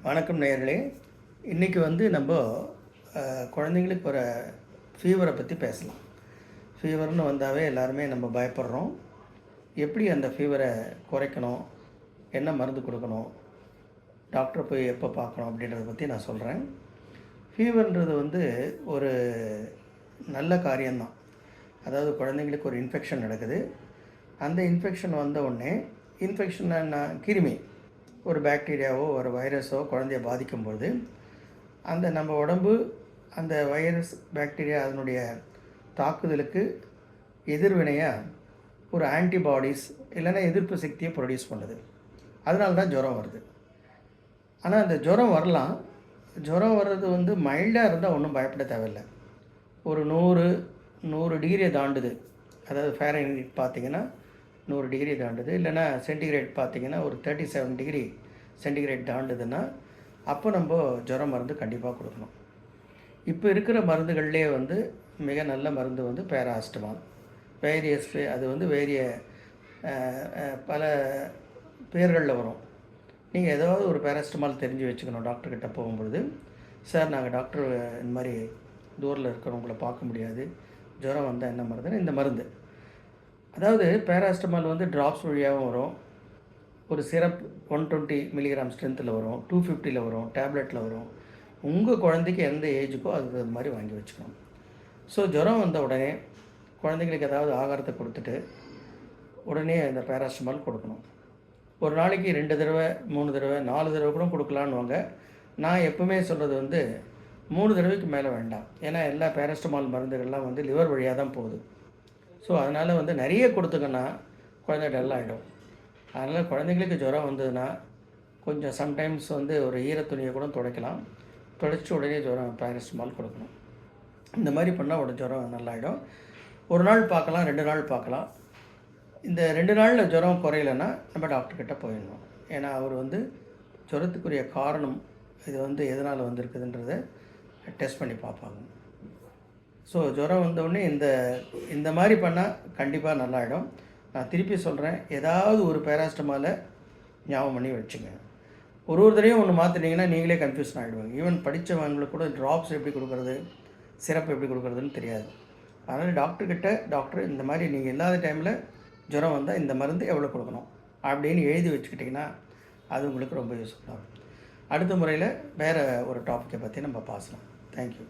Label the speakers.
Speaker 1: வணக்கம் நேயர்களே. இன்றைக்கி நம்ம குழந்தைங்களுக்கு ஒரு ஃபீவரை பற்றி பேசலாம். ஃபீவர்னு வந்தாவே எல்லாருமே நம்ம பயப்படுறோம். எப்படி அந்த ஃபீவரை குறைக்கணும், என்ன மருந்து கொடுக்கணும், டாக்டரை போய் எப்போ பார்க்கணும் அப்படின்றத பற்றி நான் சொல்கிறேன். ஃபீவர்ன்றது ஒரு நல்ல காரியம்தான். அதாவது குழந்தைங்களுக்கு ஒரு இன்ஃபெக்ஷன் நடக்குது. அந்த இன்ஃபெக்ஷன் வந்த உடனே கிருமி, ஒரு பாக்டீரியாவோ ஒரு வைரஸோ குழந்தைய பாதிக்கும்போது அந்த நம்ம உடம்பு அந்த வைரஸ் பாக்டீரியா அதனுடைய தாக்குதலுக்கு எதிர்வினையாக ஒரு ஆன்டிபாடிஸ் இல்லைன்னா எதிர்ப்பு சக்தியை ப்ரொடியூஸ் பண்ணுது. அதனால தான் ஜுரம் வருது. ஆனால் அந்த ஜுரம் வரலாம். ஜுரம் வர்றது மைல்டாக இருந்தால் ஒன்றும் பயப்பட தேவையில்லை. ஒரு 100 டிகிரியை தாண்டுது, அதாவது ஃபேரன்ஹீட் பார்த்திங்கன்னா 100 டிகிரி தாண்டுது, இல்லைனா சென்டிகிரேட் பார்த்திங்கன்னா ஒரு 37 டிகிரி சென்டிகிரேட் தாண்டுதுன்னா அப்போ நம்ம ஜுரம் மருந்து கண்டிப்பாக கொடுக்கணும். இப்போ இருக்கிற மருந்துகள்லேயே மிக நல்ல மருந்து பேராசிட்டமால். வேரியஸ் அது வேரிய பல பேர்களில் வரும். நீங்கள் ஏதாவது ஒரு பேராசிட்டமால் தெரிஞ்சு வச்சுக்கணும். டாக்டர்கிட்ட போகும்பொழுது, சார் நாங்கள் டாக்டர் இந்த மாதிரி தூரில் இருக்கிறவங்கள பார்க்க முடியாது, ஜுரம் வந்தால் என்ன மருந்துன்னு இந்த மருந்து. அதாவது பேராசிட்டமால் ட்ராப்ஸ் வழியாகவும் வரும், ஒரு சிரப் 120 மில்லிகிராம் ஸ்ட்ரென்த்தில் வரும், 250 வரும், டேப்லெட்டில் வரும். உங்கள் குழந்தைக்கு எந்த ஏஜுக்கோ அது மாதிரி வாங்கி வச்சுக்கணும். ஸோ ஜுரம் வந்த உடனே குழந்தைங்களுக்கு ஏதாவது ஆகாரத்தை கொடுத்துட்டு உடனே அந்த பேராசிட்டமால் கொடுக்கணும். ஒரு நாளைக்கு 2 தடவை 3 தடவை 4 தடவை கூட கொடுக்கலான்னுவாங்க. நான் எப்பவுமே சொல்கிறது 3 தடவைக்கு மேலே வேண்டாம். ஏன்னா எல்லா பேராசிட்டமால் மருந்துகள்லாம் லிவர் வழியாக தான் போகுது. ஸோ அதனால் நிறைய கொடுத்துக்கன்னா குழந்தை டல்லாகிடும். அதனால் குழந்தைங்களுக்கு ஜுரம் வந்ததுன்னா கொஞ்சம் சம்டைம்ஸ் ஒரு ஈரத்துணியை கூட துடைக்கலாம். துடைச்சி உடனே பேராசிட்டமால் கொடுக்கணும். இந்த மாதிரி பண்ணால் உடனே ஜுரம் நல்லாயிடும். ஒரு நாள் பார்க்கலாம், 2 நாள் பார்க்கலாம். இந்த 2 நாளில் ஜுரம் குறையலைன்னா நம்ம டாக்டர்கிட்ட போயிடணும். ஏன்னா அவர் ஜுரத்துக்குரிய காரணம் இது எதனால் வந்திருக்குதுன்றதை டெஸ்ட் பண்ணி பார்ப்பாங்க. ஸோ ஜுரம் வந்தவுடனே இந்த மாதிரி பண்ணால் கண்டிப்பாக நல்லாயிடும். நான் திருப்பி சொல்கிறேன், ஏதாவது ஒரு பேராசிட்டமாலை ஞாபகம் பண்ணி வச்சுங்க. ஒரு தடவையும் ஒன்று மாற்றினீங்கன்னா நீங்களே கன்ஃபியூஷன் ஆகிடுவாங்க. ஈவன் படித்தவங்களுக்கு கூட ட்ராப்ஸ் எப்படி கொடுக்குறது, சிரப் எப்படி கொடுக்குறதுன்னு தெரியாது. அதனால் டாக்டர் இந்த மாதிரி நீங்கள் இல்லாத டைமில் ஜுரம் வந்தால் இந்த மருந்து எவ்வளோ கொடுக்கணும் அப்படின்னு எழுதி வச்சுக்கிட்டிங்கன்னா அது உங்களுக்கு ரொம்ப யூஸ்ஃபுல்லாகும். அடுத்த முறையில் வேறு ஒரு டாப்பிக்கை பற்றி நம்ம பேசலாம். தேங்க்யூ.